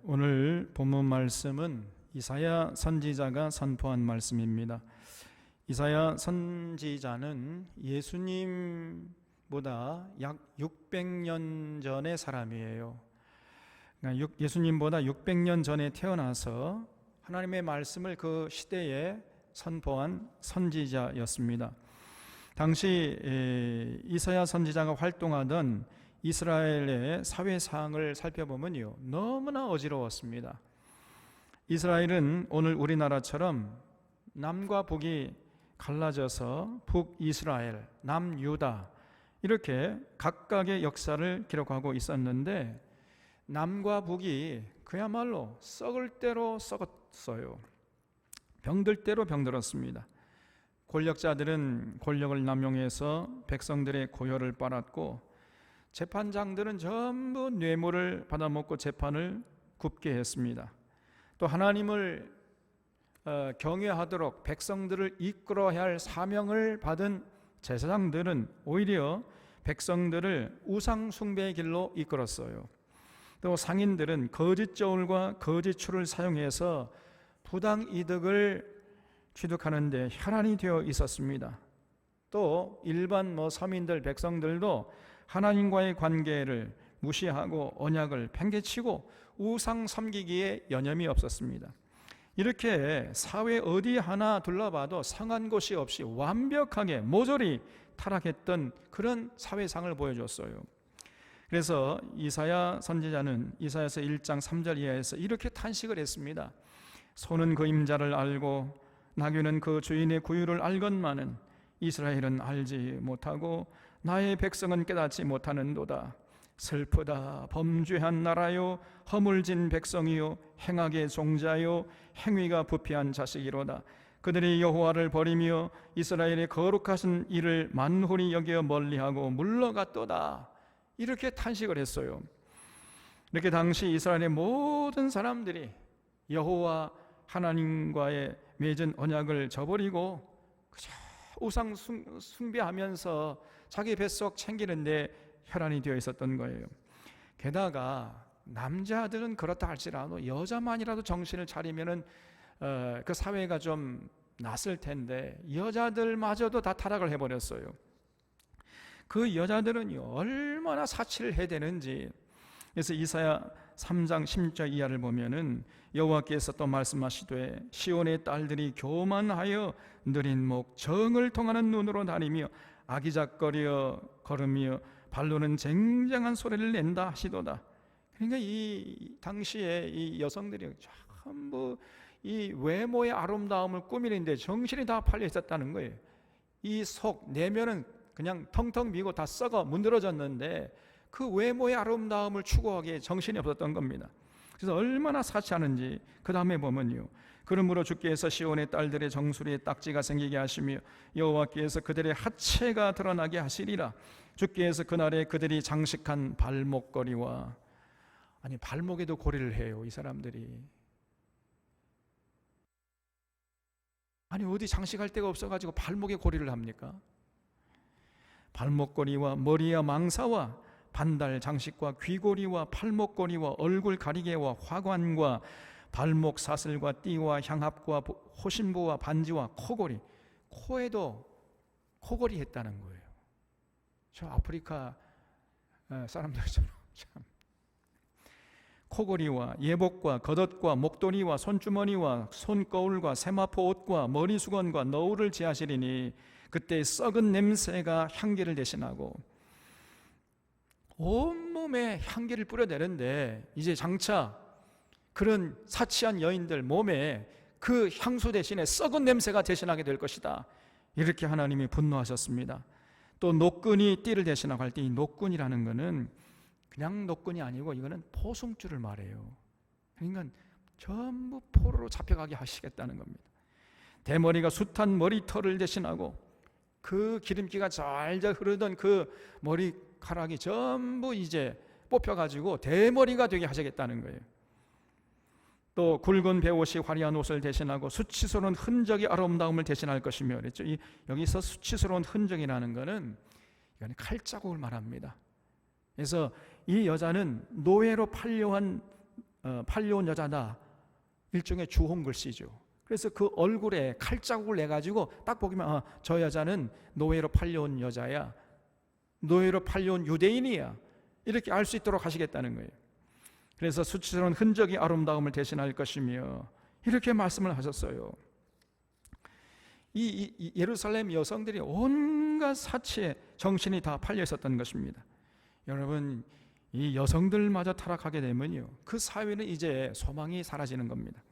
오늘 본문 말씀은 이사야 선지자가 선포한 말씀입니다. 이사야 선지자는 예수님보다 약 600년 전의 사람이에요. 그러니까 예수님보다 600년 전에 태어나서 하나님의 말씀을 그 시대에 선포한 선지자였습니다. 당시 이사야 선지자가 활동하던 이스라엘의 사회 사항을 살펴보면요, 너무나 어지러웠습니다. 이스라엘은 오늘 우리나라처럼 남과 북이 갈라져서 북이스라엘, 남유다 이렇게 각각의 역사를 기록하고 있었는데, 남과 북이 그야말로 썩을 대로 썩었어요. 병들 대로 병들었습니다. 권력자들은 권력을 남용해서 백성들의 고혈을 빨았고, 재판장들은 전부 뇌물을 받아먹고 재판을 굽게 했습니다. 또 하나님을 경외하도록 백성들을 이끌어야 할 사명을 받은 제사장들은 오히려 백성들을 우상 숭배의 길로 이끌었어요. 또 상인들은 거짓 저울과 거짓 추를 사용해서 부당 이득을 취득하는 데 혈안이 되어 있었습니다. 또 일반 서민들, 백성들도 하나님과의 관계를 무시하고 언약을 팽개치고 우상 섬기기에 여념이 없었습니다. 이렇게 사회 어디 하나 둘러봐도 상한 곳이 없이 완벽하게 모조리 타락했던 그런 사회상을 보여줬어요. 그래서 이사야 선지자는 이사야서 1장 3절 이하에서 이렇게 탄식을 했습니다. 소는 그 임자를 알고 나귀는 그 주인의 구유를 알건만은 이스라엘은 알지 못하고 나의 백성은 깨닫지 못하는도다. 슬프다. 범죄한 나라요, 허물진 백성이요, 행악의 종자요, 행위가 부패한 자식이로다. 그들이 여호와를 버리며 이스라엘의 거룩하신 일을 만홀히 여겨 멀리하고 물러갔도다. 이렇게 탄식을 했어요. 이렇게 당시 이스라엘의 모든 사람들이 여호와 하나님과의 맺은 언약을 저버리고 그저 우상 숭배하면서 자기 뱃속 챙기는데 혈안이 되어 있었던 거예요. 게다가 남자들은 그렇다 할지라도 여자만이라도 정신을 차리면은 그 사회가 좀 낫을 텐데 여자들마저도 다 타락을 해버렸어요. 그 여자들은요, 얼마나 사치를 해야 되는지. 그래서 이사야 3장 10절 이하를 보면은 여호와께서 또 말씀하시되 시온의 딸들이 교만하여 느린 목 정을 통하는 눈으로 다니며 아기작거려 걸으며 발로는 쟁쟁한 소리를 낸다 하시도다. 그러니까 이 당시에 이 여성들이 전부 이 외모의 아름다움을 꾸미는데 정신이 다 팔려 있었다는 거예요. 이 속 내면은 그냥 텅텅 비고 다 썩어 문드러졌는데 그 외모의 아름다움을 추구하기에 정신이 없었던 겁니다. 그래서 얼마나 사치하는지 그 다음에 보면요, 그러므로 주께서 시온의 딸들의 정수리에 딱지가 생기게 하시며 여호와께서 그들의 하체가 드러나게 하시리라. 주께서 그날에 그들이 장식한 발목걸이와, 아니 발목에도 고리를 해요 이 사람들이. 아니 어디 장식할 데가 없어가지고 발목에 고리를 합니까? 발목걸이와 머리와 망사와 반달 장식과 귀고리와 팔목걸이와 얼굴 가리개와 화관과 발목 사슬과 띠와 향합과 호신부와 반지와 코고리, 코에도 코고리 했다는 거예요. 저 아프리카 사람들처럼 참. 코고리와 예복과 겉옷과 목도리와 손주머니와 손거울과 세마포 옷과 머리수건과 너울을 제하시리니 그때 썩은 냄새가 향기를 대신하고 온몸에 향기를 뿌려내는데 이제 장차 그런 사치한 여인들 몸에 그 향수 대신에 썩은 냄새가 대신하게 될 것이다. 이렇게 하나님이 분노하셨습니다. 또 노끈이 띠를 대신하고 할 때 이 노끈이라는 것은 그냥 노끈이 아니고 이거는 포승줄을 말해요. 그러니까 전부 포로로 잡혀가게 하시겠다는 겁니다. 대머리가 숱한 머리털을 대신하고 그 기름기가 잘잘 흐르던 그 머리카락이 전부 이제 뽑혀가지고 대머리가 되게 하시겠다는 거예요. 또 굵은 베옷이 화려한 옷을 대신하고 수치스러운 흔적이 아름다움을 대신할 것이며 그랬죠. 여기서 수치스러운 흔적이라는 것은 이건 칼자국을 말합니다. 그래서 이 여자는 노예로 팔려한 팔려온 여자다, 일종의 주홍 글씨죠. 그래서 그 얼굴에 칼자국을 내가지고 딱 보기만 저 여자는 노예로 팔려온 여자야, 노예로 팔려온 유대인이야, 이렇게 알 수 있도록 하시겠다는 거예요. 그래서 수치스러운 흔적이 아름다움을 대신할 것이며 이렇게 말씀을 하셨어요. 이 예루살렘 여성들이 온갖 사치에 정신이 다 팔려 있었던 것입니다. 여러분, 이 여성들마저 타락하게 되면요, 그 사회는 이제 소망이 사라지는 겁니다.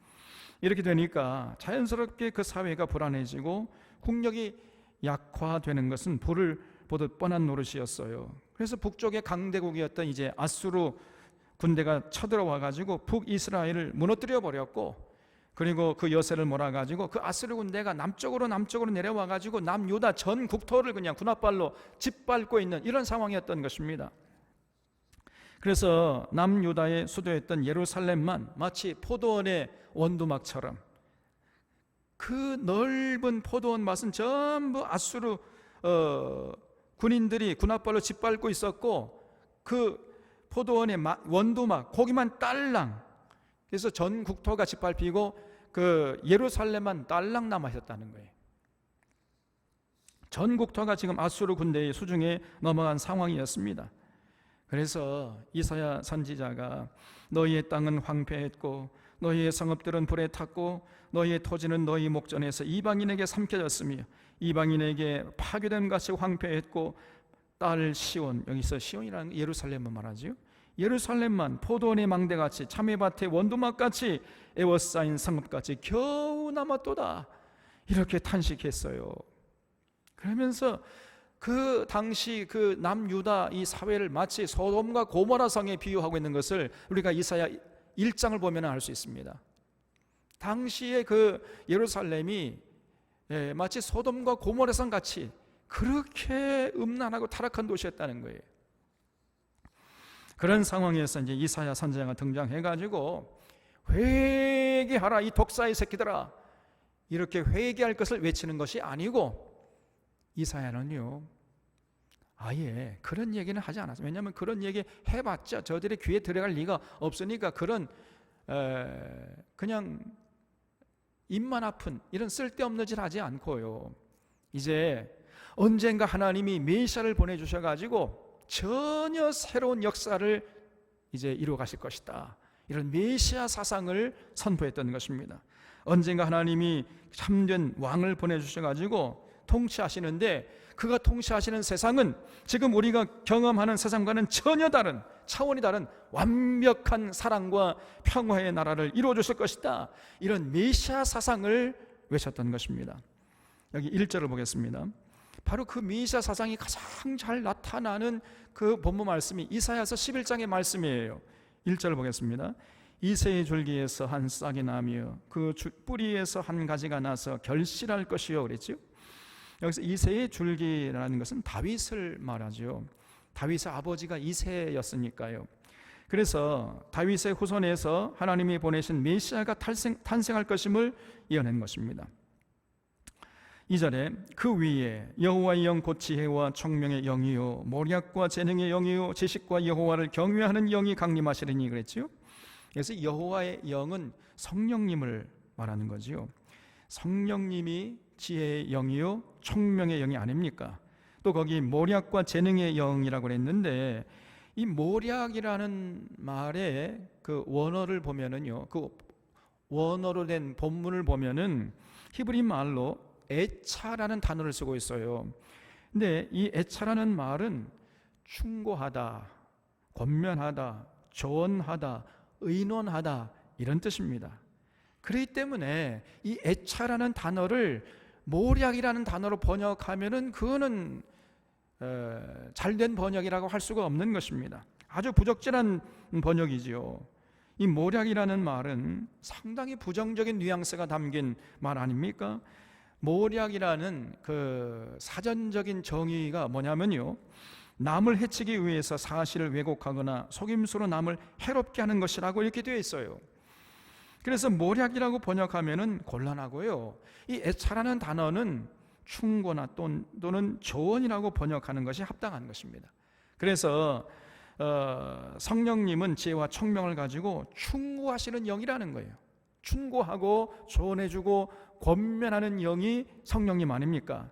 이렇게 되니까 자연스럽게 그 사회가 불안해지고 국력이 약화되는 것은 불을 보듯 뻔한 노릇이었어요. 그래서 북쪽의 강대국이었던 이제 아수르 군대가 쳐들어와 가지고 북이스라엘을 무너뜨려 버렸고, 그리고 그 여세를 몰아가지고 그 아수르 군대가 남쪽으로 내려와 가지고 남유다 전 국토를 그냥 군합발로 짓밟고 있는 이런 상황이었던 것입니다. 그래서 남유다의 수도였던 예루살렘만 마치 포도원의 원두막처럼, 그 넓은 포도원 맛은 전부 아수르 군인들이 군합발로 짓밟고 있었고, 그 포도원의 원두막 거기만 딸랑, 그래서 전 국토가 짓밟히고 그 예루살렘만 딸랑 남아 있었다는 거예요. 전 국토가 지금 아수르 군대의 수중에 넘어간 상황이었습니다. 그래서 이사야 선지자가 너희의 땅은 황폐했고 너희의 성읍들은 불에 탔고 너희의 토지는 너희 목전에서 이방인에게 삼켜졌으며 이방인에게 파괴된 것이 황폐했고 딸 시온, 여기서 시온이라는 예루살렘을 말하죠. 예루살렘만 포도원의 망대같이 참외밭의 원두막같이 에워싸인 성읍같이 겨우 남았도다, 이렇게 탄식했어요. 그러면서 그 당시 그 남유다 이 사회를 마치 소돔과 고모라 성에 비유하고 있는 것을 우리가 이사야 1장을 보면 알 수 있습니다. 당시에 그 예루살렘이 마치 소돔과 고모라 성 같이 그렇게 음란하고 타락한 도시였다는 거예요. 그런 상황에서 이제 이사야 선지자가 등장해가지고 회개하라 이 독사의 새끼들아, 이렇게 회개할 것을 외치는 것이 아니고, 이사야는요 아예 그런 얘기는 하지 않았어요. 왜냐하면 그런 얘기 해봤자 저들의 귀에 들어갈 리가 없으니까 그런 그냥 입만 아픈 이런 쓸데없는 짓 하지 않고요, 이제 언젠가 하나님이 메시아를 보내주셔가지고 전혀 새로운 역사를 이제 이루어 가실 것이다, 이런 메시아 사상을 선포했던 것입니다. 언젠가 하나님이 참된 왕을 보내주셔가지고 통치하시는데, 그가 통치하시는 세상은 지금 우리가 경험하는 세상과는 전혀 다른, 차원이 다른 완벽한 사랑과 평화의 나라를 이루어 주실 것이다, 이런 메시아 사상을 외쳤던 것입니다. 여기 1절을 보겠습니다. 바로 그 메시아 사상이 가장 잘 나타나는 그 본문 말씀이 이사야서 11장의 말씀이에요. 1절을 보겠습니다. 이새의 줄기에서 한 싹이 나며 그 뿌리에서 한 가지가 나서 결실할 것이요, 그랬죠. 여기서 이새의 줄기라는 것은 다윗을 말하죠. 다윗의 아버지가 이새였으니까요. 그래서 다윗의 후손에서 하나님이 보내신 메시아가 탄생할 것임을 예언한 것입니다. 2절에 그 위에 여호와의 영 곧 지혜와 총명의 영이요 모략과 재능의 영이요 지식과 여호와를 경외하는 영이 강림하시리니, 그랬죠. 그래서 여호와의 영은 성령님을 말하는 거지요. 성령님이 지혜의 영이요 총명의 영이 아닙니까? 또 거기 모략과 재능의 영이라고 그랬는데, 이 모략이라는 말의 그 원어를 보면은요, 그 원어로 된 본문을 보면은 히브리 말로 애차라는 단어를 쓰고 있어요. 근데 이 애차라는 말은 충고하다, 권면하다, 조언하다, 의논하다, 이런 뜻입니다. 그렇기 때문에 이 애차라는 단어를 모략이라는 단어로 번역하면은 그거는 잘된 번역이라고 할 수가 없는 것입니다. 아주 부적절한 번역이지요. 이 모략이라는 말은 상당히 부정적인 뉘앙스가 담긴 말 아닙니까? 모략이라는 그 사전적인 정의가 뭐냐면요, 남을 해치기 위해서 사실을 왜곡하거나 속임수로 남을 해롭게 하는 것이라고 이렇게 되어 있어요. 그래서 모략이라고 번역하면은 곤란하고요, 이 애차라는 단어는 충고나 또는 조언이라고 번역하는 것이 합당한 것입니다. 그래서 성령님은 지혜와 총명을 가지고 충고하시는 영이라는 거예요. 충고하고 조언해주고 권면하는 영이 성령님 아닙니까?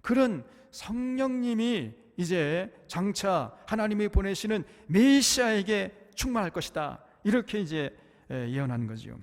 그런 성령님이 이제 장차 하나님이 보내시는 메시아에게 충만할 것이다, 이렇게 이제 예언하는 거죠.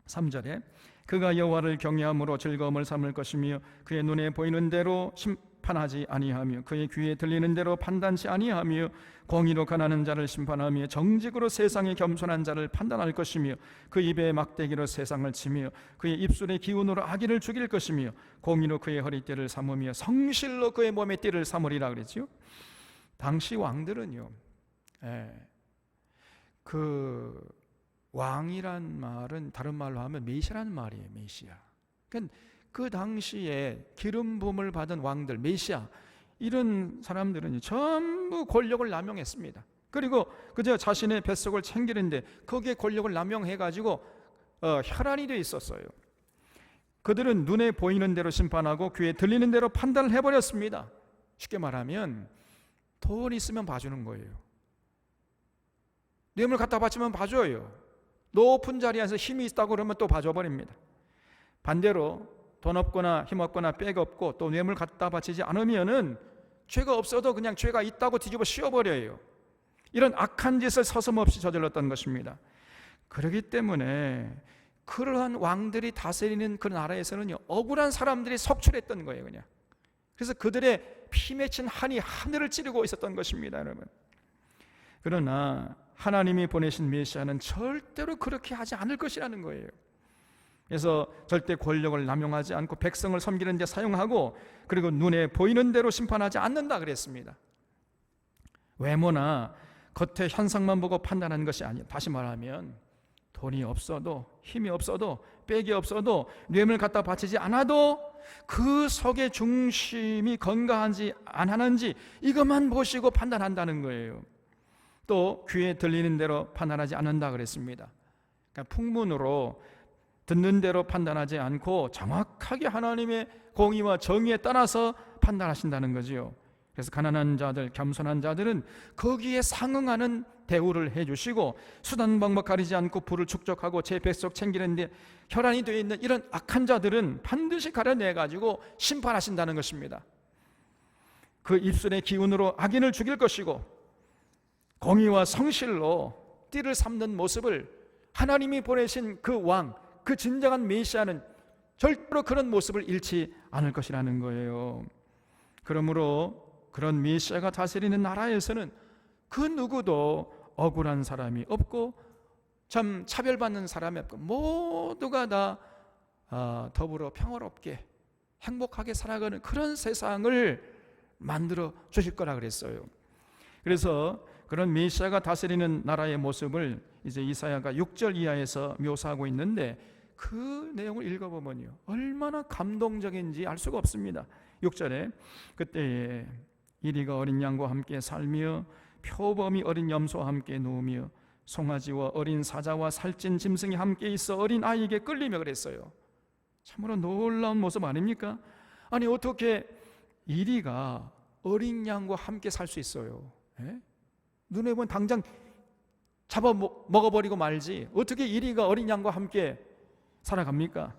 3절에 그가 여호와를 경외함으로 즐거움을 삼을 것이며 그의 눈에 보이는 대로 심판하지 아니하며 그의 귀에 들리는 대로 판단치 아니하며 공의로 가난한 자를 심판하며 정직으로 세상에 겸손한 자를 판단할 것이며 그 입에 막대기로 세상을 치며 그의 입술의 기운으로 악인을 죽일 것이며 공의로 그의 허리띠를 삼으며 성실로 그의 몸에 띠를 삼으리라 그랬죠. 당시 왕들은요, 그 왕이란 말은 다른 말로 하면 메시아라는 말이에요. 메시아. 그러니까 그 당시에 기름 부음을 받은 왕들, 메시아, 이런 사람들은 전부 권력을 남용했습니다. 그리고 그저 자신의 뱃속을 챙기는데 거기에 권력을 남용해가지고 혈안이 되어 있었어요. 그들은 눈에 보이는 대로 심판하고 귀에 들리는 대로 판단을 해버렸습니다. 쉽게 말하면 돈 있으면 봐주는 거예요. 뇌물 갖다 바치면 봐줘요. 높은 자리에서 힘이 있다고 그러면 또 봐줘버립니다. 반대로 돈 없거나 힘 없거나 빽 없고 또 뇌물 갖다 바치지 않으면은 죄가 없어도 그냥 죄가 있다고 뒤집어 씌워버려요. 이런 악한 짓을 서슴없이 저질렀던 것입니다. 그렇기 때문에 그러한 왕들이 다스리는 그 나라에서는요, 억울한 사람들이 속출했던 거예요, 그냥. 그래서 그들의 피 맺힌 한이 하늘을 찌르고 있었던 것입니다, 여러분. 그러나 하나님이 보내신 메시아는 절대로 그렇게 하지 않을 것이라는 거예요. 그래서 절대 권력을 남용하지 않고 백성을 섬기는 데 사용하고 그리고 눈에 보이는 대로 심판하지 않는다 그랬습니다. 외모나 겉의 현상만 보고 판단하는 것이 아니에요. 다시 말하면 돈이 없어도 힘이 없어도 빽이 없어도 뇌물 갖다 바치지 않아도 그 속의 중심이 건강한지 안 하는지 이것만 보시고 판단한다는 거예요. 또 귀에 들리는 대로 판단하지 않는다 그랬습니다. 그러니까 풍문으로 듣는 대로 판단하지 않고 정확하게 하나님의 공의와 정의에 따라서 판단하신다는 거지요. 그래서 가난한 자들, 겸손한 자들은 거기에 상응하는 대우를 해주시고 수단 방법 가리지 않고 부를 축적하고 제 뱃속 챙기는데 혈안이 되어 있는 이런 악한 자들은 반드시 가려내가지고 심판하신다는 것입니다. 그 입술의 기운으로 악인을 죽일 것이고 공의와 성실로 띠를 삼는 모습을 하나님이 보내신 그 왕, 그 진정한 메시아는 절대로 그런 모습을 잃지 않을 것이라는 거예요. 그러므로 그런 메시아가 다스리는 나라에서는 그 누구도 억울한 사람이 없고 참 차별받는 사람이 없고 모두가 다 더불어 평화롭게 행복하게 살아가는 그런 세상을 만들어 주실 거라 그랬어요. 그래서 그런 메시아가 다스리는 나라의 모습을 이제 이사야가 6절 이하에서 묘사하고 있는데 그 내용을 읽어보면요, 얼마나 감동적인지 알 수가 없습니다. 6절에 그때에 이리가 어린 양과 함께 살며 표범이 어린 염소와 함께 누우며 송아지와 어린 사자와 살찐 짐승이 함께 있어 어린 아이에게 끌리며 그랬어요. 참으로 놀라운 모습 아닙니까? 아니 어떻게 이리가 어린 양과 함께 살 수 있어요? 예? 눈에 보면 당장 잡아 먹어버리고 말지 어떻게 이리가 어린 양과 함께 살아갑니까?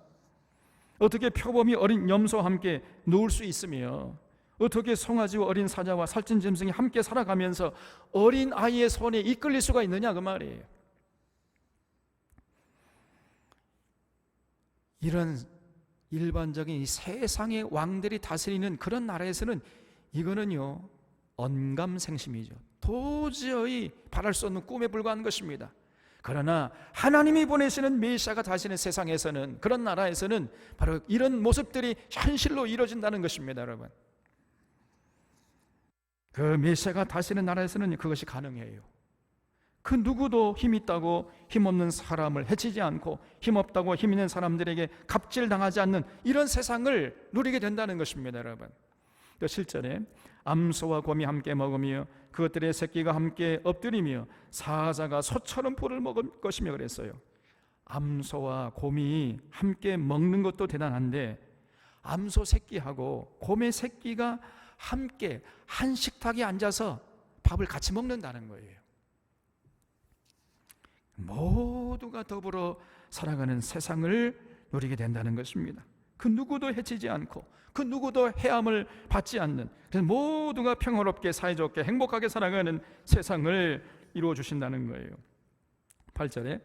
어떻게 표범이 어린 염소와 함께 누울 수 있으며 어떻게 송아지와 어린 사자와 살찐 짐승이 함께 살아가면서 어린 아이의 손에 이끌릴 수가 있느냐 그 말이에요. 이런 일반적인 이 세상의 왕들이 다스리는 그런 나라에서는 이거는요 언감생심이죠. 도저히 바랄 수 없는 꿈에 불과한 것입니다. 그러나 하나님이 보내시는 메시아가 다스리는 세상에서는, 그런 나라에서는 바로 이런 모습들이 현실로 이루어진다는 것입니다. 여러분, 그 메시아가 다스리는 나라에서는 그것이 가능해요. 그 누구도 힘 있다고 힘없는 사람을 해치지 않고 힘없다고 힘 있는 사람들에게 갑질당하지 않는 이런 세상을 누리게 된다는 것입니다. 여러분, 또 7절에 암소와 곰이 함께 먹으며 그것들의 새끼가 함께 엎드리며 사자가 소처럼 풀을 먹을 것이며 그랬어요. 암소와 곰이 함께 먹는 것도 대단한데 암소 새끼하고 곰의 새끼가 함께 한 식탁에 앉아서 밥을 같이 먹는다는 거예요. 모두가 더불어 살아가는 세상을 누리게 된다는 것입니다. 그 누구도 해치지 않고 그 누구도 해함을 받지 않는, 그래서 모두가 평화롭게 사이좋게 행복하게 살아가는 세상을 이루어 주신다는 거예요. 8절에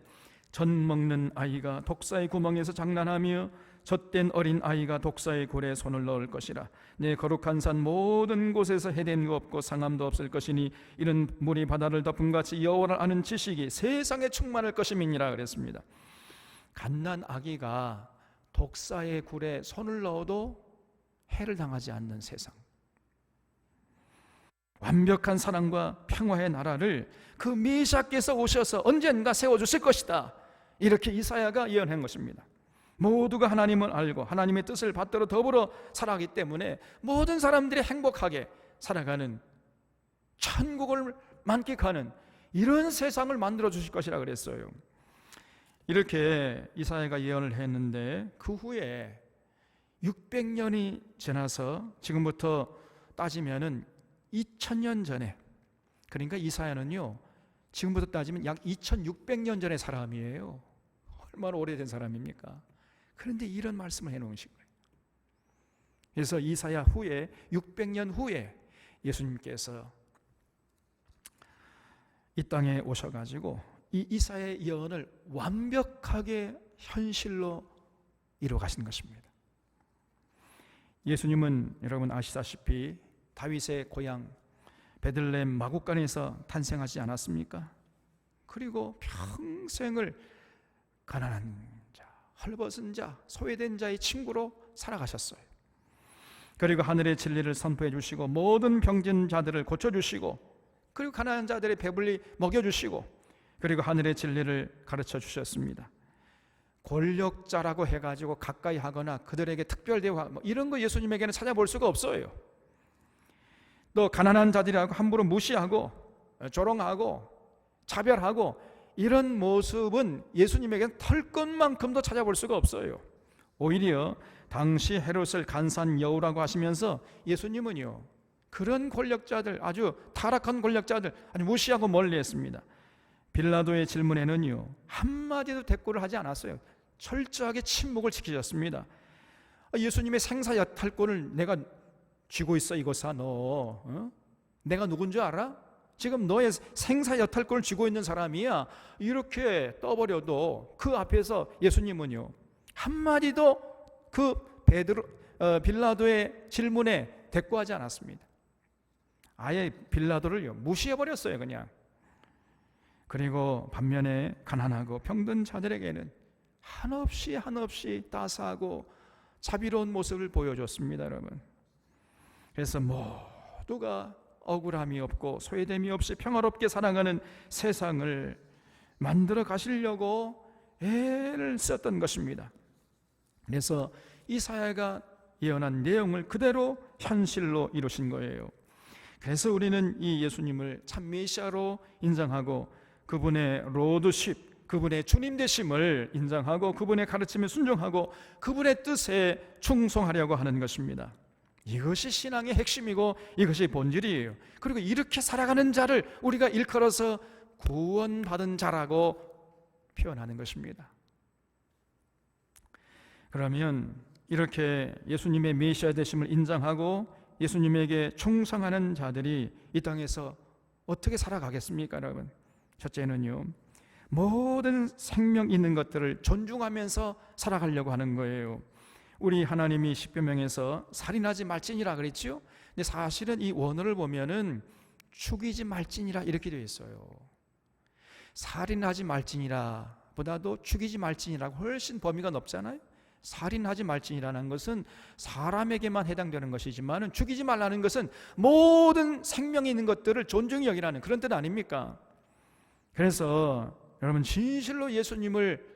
젖 먹는 아이가 독사의 구멍에서 장난하며 젖된 어린 아이가 독사의 굴에 손을 넣을 것이라. 내 거룩한 산 모든 곳에서 해된 거 없고 상함도 없을 것이니 이는 물이 바다를 덮은 같이 여호와를 아는 지식이 세상에 충만할 것임이니라 그랬습니다. 갓난 아기가 독사의 굴에 손을 넣어도 해를 당하지 않는 세상, 완벽한 사랑과 평화의 나라를 그 메시아께서 오셔서 언젠가 세워주실 것이다, 이렇게 이사야가 예언한 것입니다. 모두가 하나님을 알고 하나님의 뜻을 받들어 더불어 살아가기 때문에 모든 사람들이 행복하게 살아가는, 천국을 만끽하는 이런 세상을 만들어 주실 것이라 그랬어요. 이렇게 이사야가 예언을 했는데 그 후에 600년이 지나서 지금부터 따지면은 2000년 전에, 그러니까 이사야는요 지금부터 따지면 약 2600년 전의 사람이에요. 얼마나 오래된 사람입니까? 그런데 이런 말씀을 해놓으신 거예요. 그래서 이사야 후에 600년 후에 예수님께서 이 땅에 오셔가지고 이 이사야의 예언을 완벽하게 현실로 이루어 가신 것입니다. 예수님은 여러분 아시다시피 다윗의 고향 베들레헴 마구간에서 탄생하지 않았습니까? 그리고 평생을 가난한 자, 헐벗은 자, 소외된 자의 친구로 살아가셨어요. 그리고 하늘의 진리를 선포해 주시고 모든 병든 자들을 고쳐주시고, 그리고 가난한 자들의 배불리 먹여주시고, 그리고 하늘의 진리를 가르쳐 주셨습니다. 권력자라고 해가지고 가까이 하거나 그들에게 특별 대화 이런 거 예수님에게는 찾아볼 수가 없어요. 또 가난한 자들이라고 함부로 무시하고 조롱하고 차별하고 이런 모습은 예수님에게는 털끝만큼도 찾아볼 수가 없어요. 오히려 당시 헤롯을 간사한 여우라고 하시면서 예수님은요 그런 권력자들, 아주 타락한 권력자들 아주 무시하고 멀리했습니다. 빌라도의 질문에는요 한마디도 대꾸를 하지 않았어요. 철저하게 침묵을 지키셨습니다. 예수님의 생사 여탈권을 내가 쥐고 있어 이거사 너, 내가 누군 줄 알아? 지금 너의 생사 여탈권을 쥐고 있는 사람이야. 이렇게 떠버려도 그 앞에서 예수님은요 한마디도 그 빌라도의 질문에 대꾸하지 않았습니다. 아예 빌라도를요 무시해버렸어요 그냥. 그리고 반면에 가난하고 병든 자들에게는 한없이 따스하고 자비로운 모습을 보여줬습니다 여러분. 그래서 모두가 억울함이 없고 소외됨이 없이 평화롭게 살아가는 세상을 만들어 가시려고 애를 썼던 것입니다. 그래서 이사야가 예언한 내용을 그대로 현실로 이루신 거예요. 그래서 우리는 이 예수님을 참 메시아로 인정하고 그분의 로드십, 그분의 주님 되심을 인정하고 그분의 가르침에 순종하고 그분의 뜻에 충성하려고 하는 것입니다. 이것이 신앙의 핵심이고 이것이 본질이에요. 그리고 이렇게 살아가는 자를 우리가 일컬어서 구원받은 자라고 표현하는 것입니다. 그러면 이렇게 예수님의 메시아 되심을 인정하고 예수님에게 충성하는 자들이 이 땅에서 어떻게 살아가겠습니까 여러분? 첫째는요 모든 생명 있는 것들을 존중하면서 살아가려고 하는 거예요. 우리 하나님이 십계명에서 살인하지 말지니라 그랬죠. 근데 사실은 이 원어를 보면은 죽이지 말지니라 이렇게 되어 있어요. 살인하지 말지니라 보다도 죽이지 말지니라고 훨씬 범위가 넓잖아요. 살인하지 말지니라는 것은 사람에게만 해당되는 것이지만 죽이지 말라는 것은 모든 생명이 있는 것들을 존중히 여기라는 그런 뜻 아닙니까? 그래서 여러분 진실로 예수님을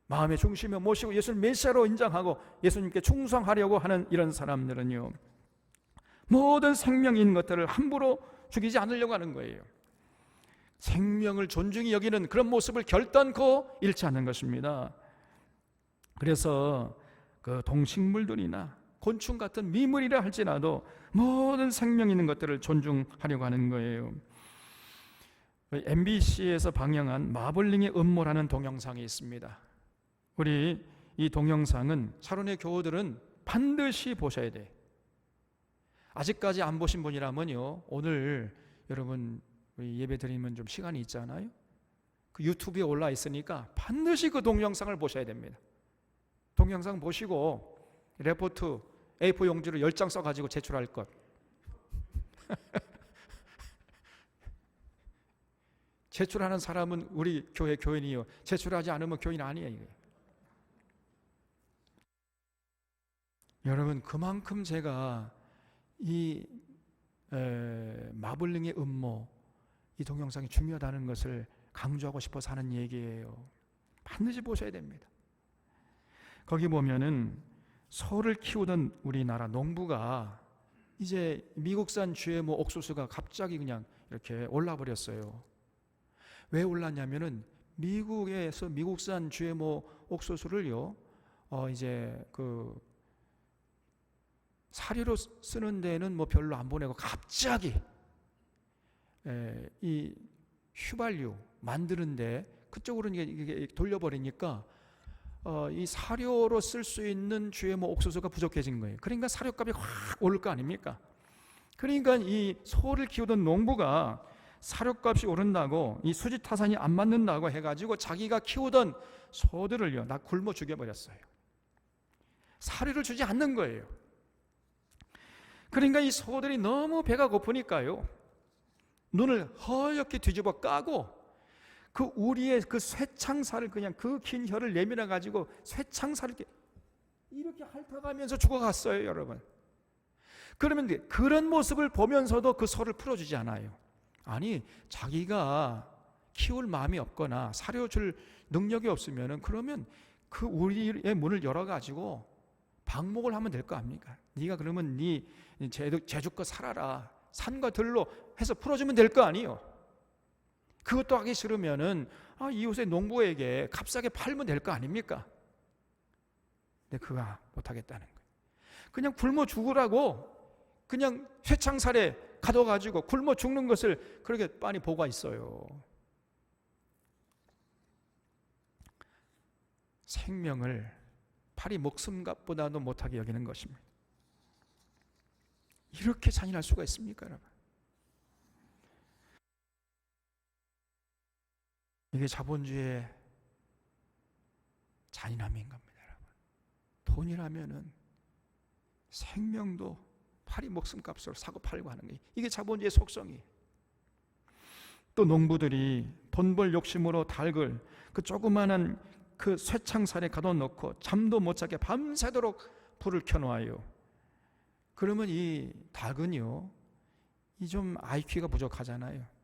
마음의 중심에 모시고 예수를 메시아로 인정하고 예수님께 충성하려고 하는 이런 사람들은요 모든 생명이 있는 것들을 함부로 죽이지 않으려고 하는 거예요. 생명을 존중히 여기는 그런 모습을 결단코 잃지 않는 것입니다. 그래서 그 동식물들이나 곤충 같은 미물이라 할지라도 모든 생명 있는 것들을 존중하려고 하는 거예요. MBC에서 방영한 마블링의 음모라는 동영상이 있습니다. 우리 이 동영상은 사론의 교우들은 반드시 보셔야 돼. 아직까지 안 보신 분이라면요, 오늘 여러분 우리 예배 드리면 좀 시간이 있잖아요. 그 유튜브에 올라 있으니까 반드시 그 동영상을 보셔야 됩니다. 동영상 보시고 레포트 A4 용지로 10장 써가지고 제출할 것. 제출하는 사람은 우리 교회 교인이요, 제출하지 않으면 교인 아니에요. 여러분, 그만큼 제가 이 마블링의 음모, 이 동영상이 중요하다는 것을 강조하고 싶어서 하는 얘기예요. 반드시 보셔야 됩니다. 거기 보면은 소를 키우던 우리나라 농부가 이제 미국산 GMO 옥수수가 갑자기 그냥 이렇게 올라버렸어요. 왜 올랐냐면은 미국에서 미국산 GMO 옥수수를요, 이제 그 사료로 쓰는 데는 뭐 별로 안 보내고 갑자기 이 휘발유 만드는데 그쪽으로 이게 돌려버리니까 이 사료로 쓸 수 있는 GMO 옥수수가 부족해진 거예요. 그러니까 사료값이 확 오를 거 아닙니까? 그러니까 이 소를 키우던 농부가 사료값이 오른다고, 이 수지타산이 안 맞는다고 해가지고 자기가 키우던 소들을요, 다 굶어 죽여버렸어요. 사료를 주지 않는 거예요. 그러니까 이 소들이 너무 배가 고프니까요, 눈을 허옇게 뒤집어 까고 그 우리의 그 쇠창살을, 그냥 그 긴 혀를 내밀어 가지고 쇠창살을 이렇게 핥아가면서 죽어갔어요, 여러분. 그러면 그런 모습을 보면서도 그 소를 풀어주지 않아요. 아니, 자기가 키울 마음이 없거나 사료 줄 능력이 없으면은, 그러면 그 우리의 문을 열어가지고 방목을 하면 될 거 아닙니까? 네가 그러면 네 제주껏 살아라, 산과 들로 해서 풀어주면 될 거 아니에요. 그것도 하기 싫으면은 이웃의 농부에게 값싸게 팔면 될 거 아닙니까? 근데 그가 못하겠다는 거예요. 그냥 굶어 죽으라고 그냥 쇠창살에 가둬가지고 굶어 죽는 것을 그렇게 빤히 보고 있어요. 생명을 파리 목숨값보다도 못하게 여기는 것입니다. 이렇게 잔인할 수가 있습니까, 여러분? 이게 자본주의의 잔인함인 겁니다, 여러분. 돈이라면은 생명도 파리 목숨값으로 사고 팔고 하는 게, 이게 자본주의의 속성이에요. 또 농부들이 돈 벌 욕심으로 닭을 그 조그마한 그 쇠창살에 가둬놓고 잠도 못 자게 밤새도록 불을 켜놓아요. 그러면 이 닭은요, 이 좀 IQ가 부족하잖아요.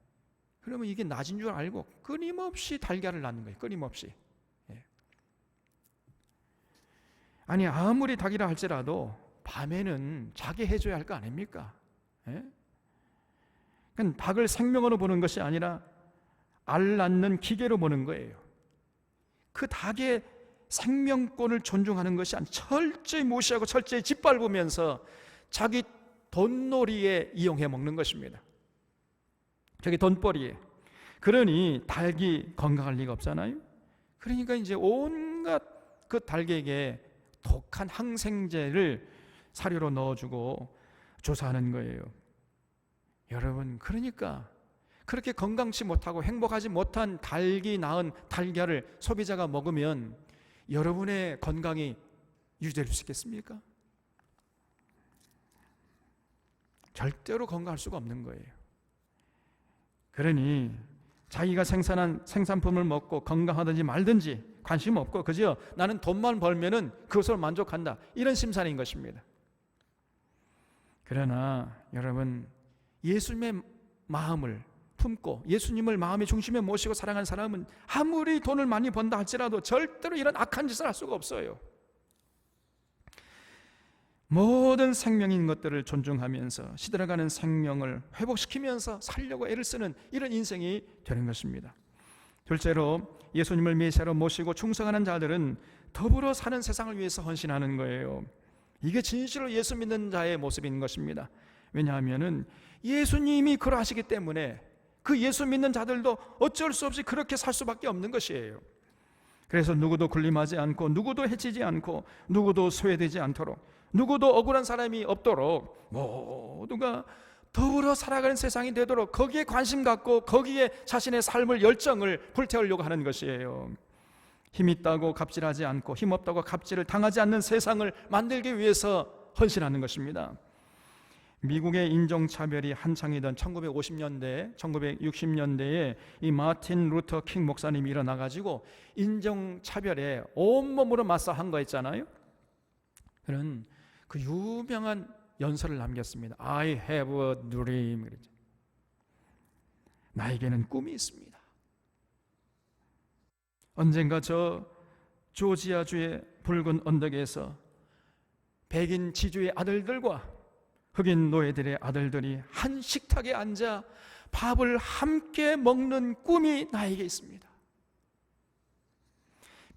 그러면 이게 낮은 줄 알고 끊임없이 달걀을 낳는 거예요. 끊임없이. 아니, 아무리 닭이라 할지라도 밤에는 자게 해줘야 할 거 아닙니까? 그러니까 닭을 생명으로 보는 것이 아니라 알 낳는 기계로 보는 거예요. 그 닭의 생명권을 존중하는 것이 아니라 철저히 무시하고 철저히 짓밟으면서 자기 돈놀이에 이용해 먹는 것입니다. 저기 돈벌이에. 그러니 닭이 건강할 리가 없잖아요. 그러니까 이제 온갖 그 닭에게 독한 항생제를 사료로 넣어주고 조사하는 거예요. 여러분, 그러니까 그렇게 건강치 못하고 행복하지 못한 닭이 낳은 달걀을 소비자가 먹으면 여러분의 건강이 유지될 수 있겠습니까? 절대로 건강할 수가 없는 거예요. 그러니 자기가 생산한 생산품을 먹고 건강하든지 말든지 관심 없고, 그저 나는 돈만 벌면은 그것으로 만족한다, 이런 심산인 것입니다. 그러나 여러분, 예수님의 마음을 품고 예수님을 마음의 중심에 모시고 사랑하는 사람은 아무리 돈을 많이 번다 할지라도 절대로 이런 악한 짓을 할 수가 없어요. 모든 생명인 것들을 존중하면서 시들어가는 생명을 회복시키면서 살려고 애를 쓰는 이런 인생이 되는 것입니다. 둘째로, 예수님을 메시아로 모시고 충성하는 자들은 더불어 사는 세상을 위해서 헌신하는 거예요. 이게 진실로 예수 믿는 자의 모습인 것입니다. 왜냐하면 예수님이 그러하시기 때문에 그 예수 믿는 자들도 어쩔 수 없이 그렇게 살 수밖에 없는 것이에요. 그래서 누구도 군림하지 않고 누구도 해치지 않고 누구도 소외되지 않도록 누구도 억울한 사람이 없도록 모두가 더불어 살아가는 세상이 되도록 거기에 관심 갖고 거기에 자신의 삶을 열정을 불태우려고 하는 것이에요. 힘 있다고 갑질하지 않고 힘 없다고 갑질을 당하지 않는 세상을 만들기 위해서 헌신하는 것입니다. 미국의 인종차별이 한창이던 1950년대, 1960년대에 이 마틴 루터 킹 목사님이 일어나가지고 인종차별에 온몸으로 맞서한 거 있잖아요. 그런 그 유명한 연설을 남겼습니다. I have a dream. 나에게는 꿈이 있습니다. 언젠가 저 조지아주의 붉은 언덕에서 백인 지주의 아들들과 흑인 노예들의 아들들이 한 식탁에 앉아 밥을 함께 먹는 꿈이 나에게 있습니다.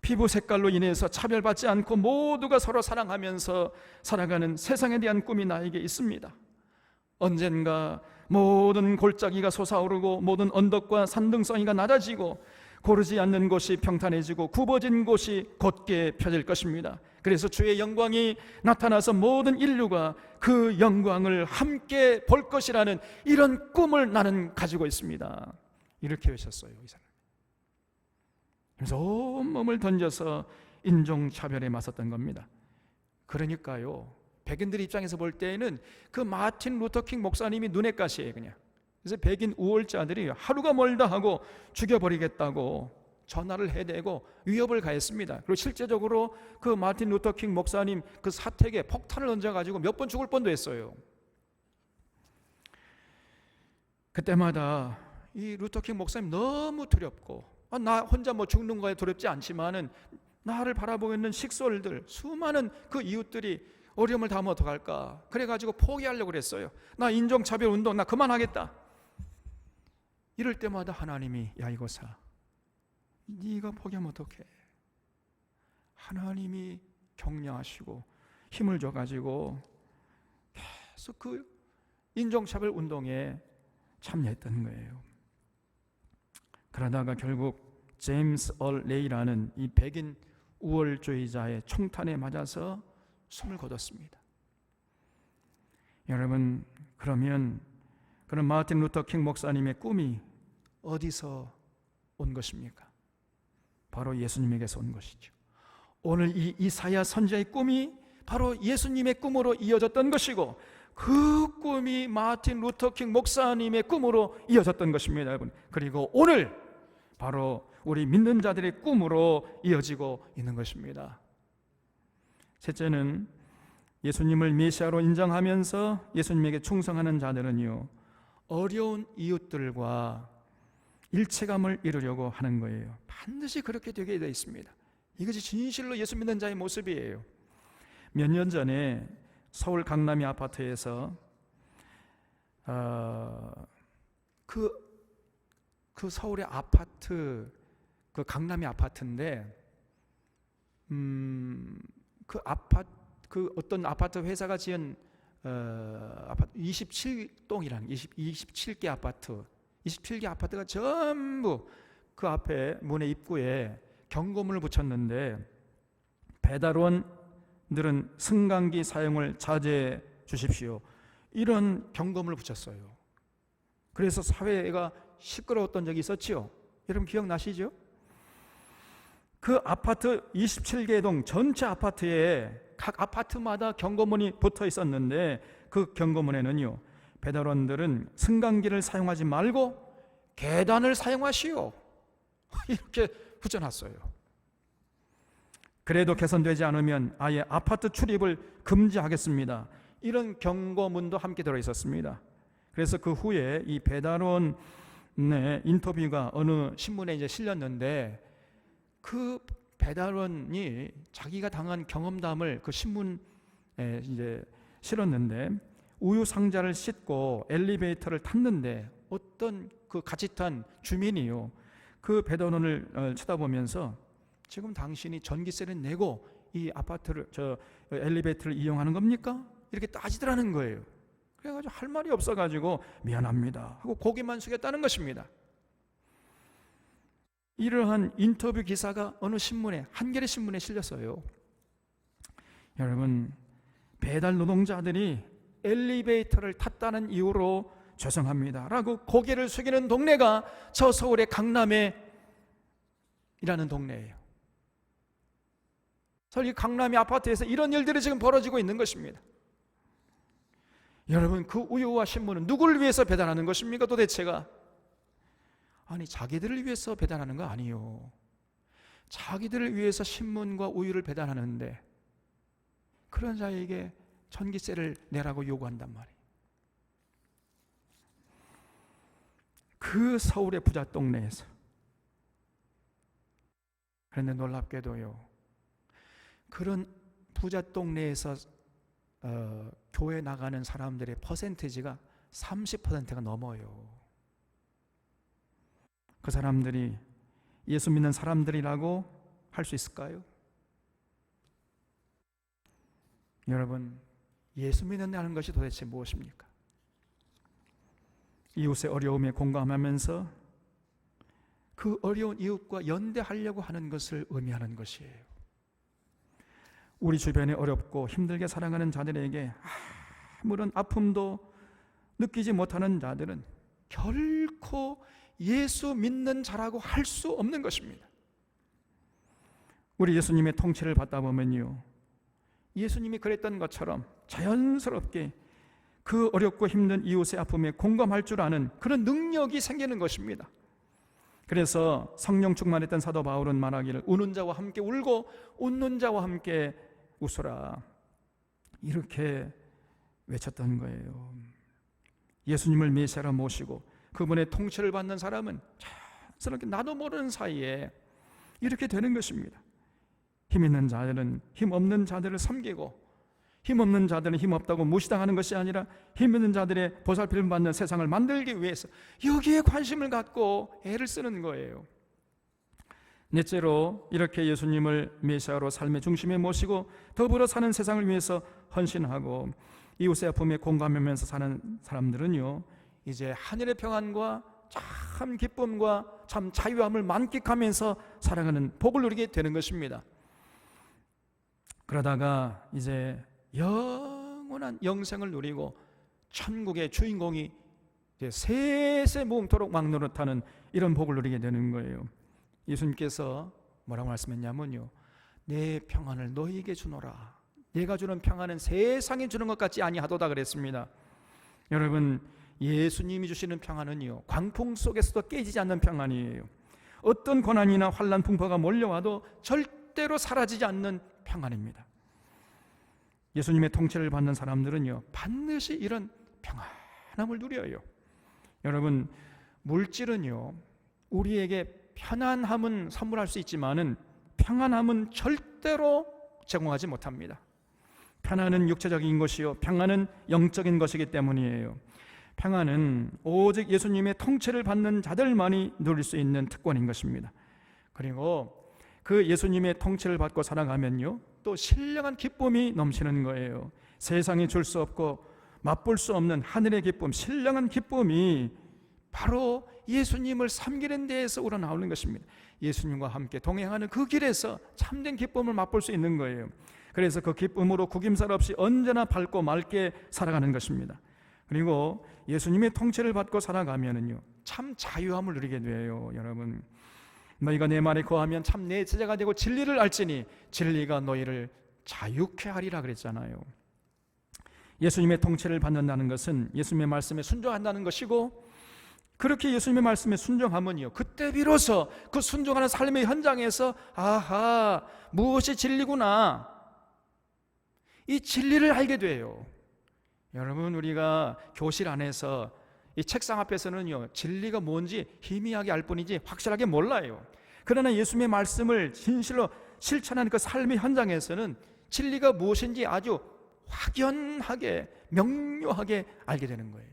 피부 색깔로 인해서 차별받지 않고 모두가 서로 사랑하면서 살아가는 세상에 대한 꿈이 나에게 있습니다. 언젠가 모든 골짜기가 솟아오르고 모든 언덕과 산등성이가 낮아지고 고르지 않는 곳이 평탄해지고 굽어진 곳이 곧게 펴질 것입니다. 그래서 주의 영광이 나타나서 모든 인류가 그 영광을 함께 볼 것이라는 이런 꿈을 나는 가지고 있습니다. 이렇게 외쳤어요, 이 사람. 그래서 온몸을 던져서 인종차별에 맞섰던 겁니다. 그러니까요, 백인들 입장에서 볼 때에는 그 마틴 루터킹 목사님이 눈에 가시예요, 그냥. 그래서 백인 우월자들이 하루가 멀다 하고 죽여버리겠다고 전화를 해대고 위협을 가했습니다. 그리고 실제적으로 그 마틴 루터킹 목사님 그 사택에 폭탄을 던져가지고 몇 번 죽을 뻔도 했어요. 그때마다 이 루터킹 목사님 너무 두렵고, 나 혼자 뭐 죽는 거에 두렵지 않지만은 나를 바라보고 있는 식솔들, 수많은 그 이웃들이 어려움을 당하면 어떡할까, 그래가지고 포기하려고 그랬어요. 나 인종차별 운동 나 그만하겠다. 이럴 때마다 하나님이, 야 이거사, 네가 포기하면 어떡해. 하나님이 격려하시고 힘을 줘가지고 계속 그 인종차별 운동에 참여했던 거예요. 그러다가 결국 제임스 얼 레이라는 이 백인 우월주의자의 총탄에 맞아서 숨을 거뒀습니다. 여러분, 그러면 그런 마틴 루터 킹 목사님의 꿈이 어디서 온 것입니까? 바로 예수님에게서 온 것이죠. 오늘 이 이사야 선지자의 꿈이 바로 예수님의 꿈으로 이어졌던 것이고, 그 꿈이 마틴 루터 킹 목사님의 꿈으로 이어졌던 것입니다, 여러분. 그리고 오늘 바로 우리 믿는 자들의 꿈으로 이어지고 있는 것입니다. 셋째는 예수님을 메시아로 인정하면서 예수님에게 충성하는 자들은요, 어려운 이웃들과 일체감을 이루려고 하는 거예요. 반드시 그렇게 되게 되어 있습니다. 이것이 진실로 예수 믿는 자의 모습이에요. 몇 년 전에 서울 강남의 아파트에서 그 서울의 아파트, 그 강남의 아파트인데 그 어떤 아파트 회사가 지은 아파트 27동이라는 27개 아파트, 27개 아파트가 전부 그 앞에 문의 입구에 경고문을 붙였는데, 배달원들은 승강기 사용을 자제해 주십시오, 이런 경고문을 붙였어요. 그래서 사회가 시끄러웠던 적이 있었지요. 여러분 기억나시죠? 그 아파트 27개 동 전체 아파트에 각 아파트마다 경고문이 붙어 있었는데, 그 경고문에는요, 배달원들은 승강기를 사용하지 말고 계단을 사용하시오, 이렇게 붙여놨어요. 그래도 개선되지 않으면 아예 아파트 출입을 금지하겠습니다, 이런 경고문도 함께 들어있었습니다. 그래서 그 후에 이 배달원의 인터뷰가 어느 신문에 이제 실렸는데, 그 배달원이 자기가 당한 경험담을 그 신문에 이제 실었는데, 우유 상자를 싣고 엘리베이터를 탔는데 어떤 그 같이 탄 주민이요, 그 배달원을 쳐다보면서 지금 당신이 전기세를 내고 이 아파트를 엘리베이터를 이용하는 겁니까? 이렇게 따지더라는 거예요. 그래가지고 할 말이 없어가지고 미안합니다 하고 고개만 숙였다는 것입니다. 이러한 인터뷰 기사가 어느 신문에, 한겨레 신문에 실렸어요. 여러분, 배달 노동자들이 엘리베이터를 탔다는 이유로 죄송합니다 라고 고개를 숙이는 동네가 저 서울의 강남에 이라는 동네예요. 이 강남의 아파트에서 이런 일들이 지금 벌어지고 있는 것입니다. 여러분, 그 우유와 신문은 누구를 위해서 배달하는 것입니까? 도대체가 아니, 자기들을 위해서 배달하는 거 아니요. 자기들을 위해서 신문과 우유를 배달하는데 그런 자에게 전기세를 내라고 요구한단 말이에요. 그 서울의 부자 동네에서. 그런데 놀랍게도요, 그런 부자 동네에서 교회 나가는 사람들의 퍼센티지가 30%가 넘어요. 그 사람들이 예수 믿는 사람들이라고 할 수 있을까요? 여러분, 예수 믿는다는 것이 도대체 무엇입니까? 이웃의 어려움에 공감하면서 그 어려운 이웃과 연대하려고 하는 것을 의미하는 것이에요. 우리 주변에 어렵고 힘들게 살아가는 자들에게 아무런 아픔도 느끼지 못하는 자들은 결코 예수 믿는 자라고 할 수 없는 것입니다. 우리 예수님의 통치를 받다 보면요, 예수님이 그랬던 것처럼 자연스럽게 그 어렵고 힘든 이웃의 아픔에 공감할 줄 아는 그런 능력이 생기는 것입니다. 그래서 성령 충만했던 사도 바울은 말하기를 우는 자와 함께 울고 웃는 자와 함께 웃으라, 이렇게 외쳤던 거예요. 예수님을 메시아로 모시고 그분의 통치를 받는 사람은 자연스럽게 나도 모르는 사이에 이렇게 되는 것입니다. 힘 있는 자들은 힘 없는 자들을 섬기고, 힘 없는 자들은 힘 없다고 무시당하는 것이 아니라 힘 있는 자들의 보살핌을 받는 세상을 만들기 위해서 여기에 관심을 갖고 애를 쓰는 거예요. 넷째로, 이렇게 예수님을 메시아로 삶의 중심에 모시고 더불어 사는 세상을 위해서 헌신하고 이웃의 아픔에 공감하면서 사는 사람들은요, 이제 하늘의 평안과 참 기쁨과 참 자유함을 만끽하면서 살아가는 복을 누리게 되는 것입니다. 그러다가 이제 영원한 영생을 누리고 천국의 주인공이 세세 무궁토록 왕노릇하는 이런 복을 누리게 되는 거예요. 예수님께서 뭐라고 말씀했냐면요, 내 평안을 너희에게 주노라. 내가 주는 평안은 세상이 주는 것 같지 아니하도다 그랬습니다. 여러분, 예수님이 주시는 평안은요, 광풍 속에서도 깨지지 않는 평안이에요. 어떤 고난이나 환난 풍파가 몰려와도 절대로 사라지지 않는 평안입니다. 예수님의 통치를 받는 사람들은요, 반드시 이런 평안함을 누려요. 여러분, 물질은요, 우리에게 편안함은 선물할 수 있지만은 평안함은 절대로 제공하지 못합니다. 평안은 육체적인 것이요, 평안은 영적인 것이기 때문이에요. 평안은 오직 예수님의 통치를 받는 자들만이 누릴 수 있는 특권인 것입니다. 그리고 그 예수님의 통치를 받고 살아가면요, 또 신령한 기쁨이 넘치는 거예요. 세상이 줄 수 없고 맛볼 수 없는 하늘의 기쁨, 신령한 기쁨이 바로 예수님을 섬기는 데에서 우러나오는 것입니다. 예수님과 함께 동행하는 그 길에서 참된 기쁨을 맛볼 수 있는 거예요. 그래서 그 기쁨으로 구김살 없이 언제나 밝고 맑게 살아가는 것입니다. 그리고 예수님의 통치를 받고 살아가면은요, 참 자유함을 누리게 돼요. 여러분, 너희가 내 말에 거하면 참 내 제자가 되고 진리를 알지니 진리가 너희를 자유케 하리라 그랬잖아요. 예수님의 통치를 받는다는 것은 예수님의 말씀에 순종한다는 것이고, 그렇게 예수님의 말씀에 순종하면요, 그때 비로소 그 순종하는 삶의 현장에서 아하, 무엇이 진리구나, 이 진리를 알게 돼요. 여러분, 우리가 교실 안에서 이 책상 앞에서는요, 진리가 뭔지 희미하게 알 뿐이지 확실하게 몰라요. 그러나 예수님의 말씀을 진실로 실천하는 그 삶의 현장에서는 진리가 무엇인지 아주 확연하게 명료하게 알게 되는 거예요.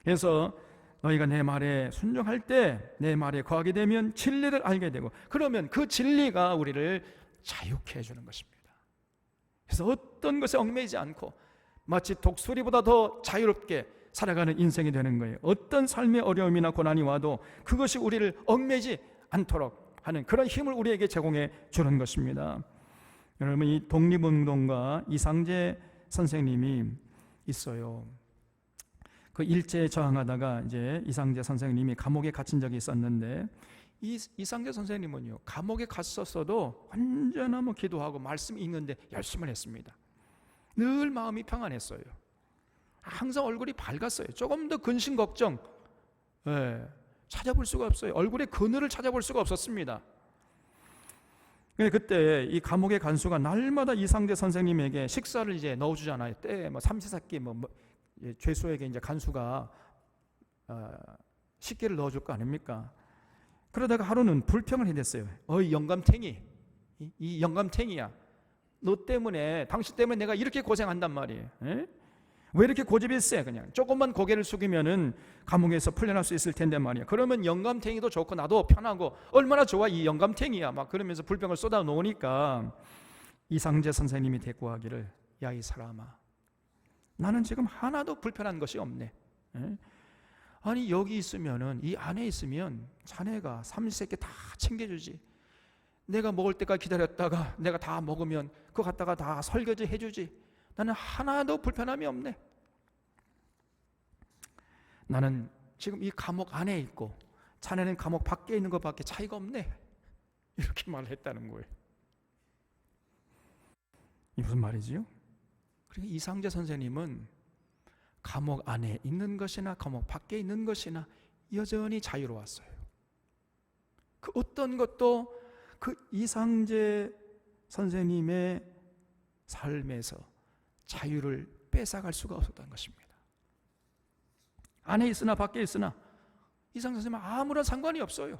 그래서 너희가 내 말에 순종할 때, 내 말에 거하게 되면 진리를 알게 되고, 그러면 그 진리가 우리를 자유케 해주는 것입니다. 그래서 어떤 것에 얽매이지 않고 마치 독수리보다 더 자유롭게 살아가는 인생이 되는 거예요. 어떤 삶의 어려움이나 고난이 와도 그것이 우리를 얽매이지 않도록 하는 그런 힘을 우리에게 제공해 주는 것입니다. 여러분, 이 독립운동가 이상재 선생님이 있어요. 그 일제에 저항하다가 이제 이상재 선생님이 감옥에 갇힌 적이 있었는데, 이상재 선생님은요, 감옥에 갔었어도 언제나 기도하고 말씀 읽는데 열심을 했습니다. 늘 마음이 평안했어요. 항상 얼굴이 밝았어요. 조금 더 근심 걱정 찾아볼 수가 없어요. 얼굴에 그늘을 찾아볼 수가 없었습니다. 그때 이 감옥의 간수가 날마다 이상재 선생님에게 식사를 이제 넣어주잖아요. 때 삼시세끼 죄수에게 이제 간수가 식기를 넣어줄 거 아닙니까? 그러다가 하루는 불평을 해댔어요. 어이 영감탱이, 이 영감탱이야, 너 때문에, 당신 때문에 내가 이렇게 고생한단 말이에요. 왜 이렇게 고집이 세? 그냥 조금만 고개를 숙이면은 감옥에서 풀려날 수 있을 텐데 말이야. 그러면 영감탱이도 좋고 나도 편하고 얼마나 좋아 이 영감탱이야, 막 그러면서 불평을 쏟아 놓으니까 이상재 선생님이 대꾸하기를, 야 이 사람아, 나는 지금 하나도 불편한 것이 없네. 아니 여기 있으면은, 이 안에 있으면 자네가 삼시세끼 다 챙겨주지. 내가 먹을 때까지 기다렸다가 내가 다 먹으면 그거 갖다가 다 설거지 해주지. 나는 하나도 불편함이 없네. 나는 지금 이 감옥 안에 있고 자네는 감옥 밖에 있는 것밖에 차이가 없네. 이렇게 말을 했다는 거예요. 이 무슨 말이지요? 그러니까 이상재 선생님은 감옥 안에 있는 것이나 감옥 밖에 있는 것이나 여전히 자유로웠어요. 그 어떤 것도 그 이상재 선생님의 삶에서 자유를 뺏어갈 수가 없었던 것입니다. 안에 있으나 밖에 있으나 이상재 선생님은 아무런 상관이 없어요.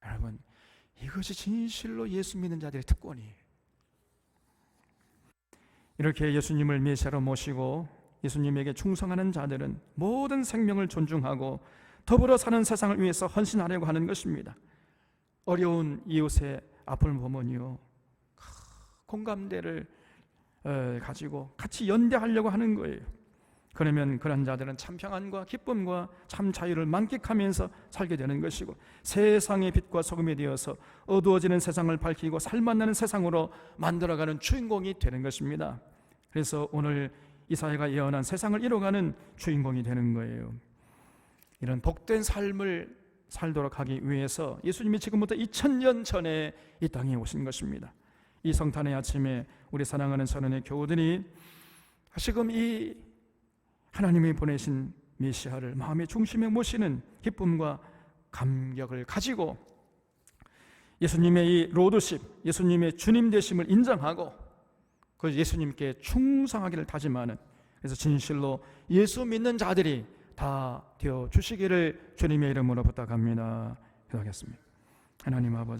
여러분, 이것이 진실로 예수 믿는 자들의 특권이에요. 이렇게 예수님을 메시아로 모시고 예수님에게 충성하는 자들은 모든 생명을 존중하고 더불어 사는 세상을 위해서 헌신하려고 하는 것입니다. 어려운 이웃의 아픔을 보면요, 공감대를 가지고 같이 연대하려고 하는 거예요. 그러면 그런 자들은 참 평안과 기쁨과 참 자유를 만끽하면서 살게 되는 것이고, 세상의 빛과 소금이 되어서 어두워지는 세상을 밝히고 살맛나는 세상으로 만들어가는 주인공이 되는 것입니다. 그래서 오늘 이사야가 예언한 세상을 이뤄가는 주인공이 되는 거예요. 이런 복된 삶을 살도록 하기 위해서 예수님이 지금부터 2000년 전에 이 땅에 오신 것입니다. 이 성탄의 아침에 우리 사랑하는 선언의 교우들이 지금 이 하나님이 보내신 메시아를 마음의 중심에 모시는 기쁨과 감격을 가지고 예수님의 이 로드십, 예수님의 주님 되심을 인정하고 그 예수님께 충성하기를 다짐하는, 그래서 진실로 예수 믿는 자들이 다 되어 주시기를 주님의 이름으로 부탁합니다. 기도하겠습니다. 하나님 아버지,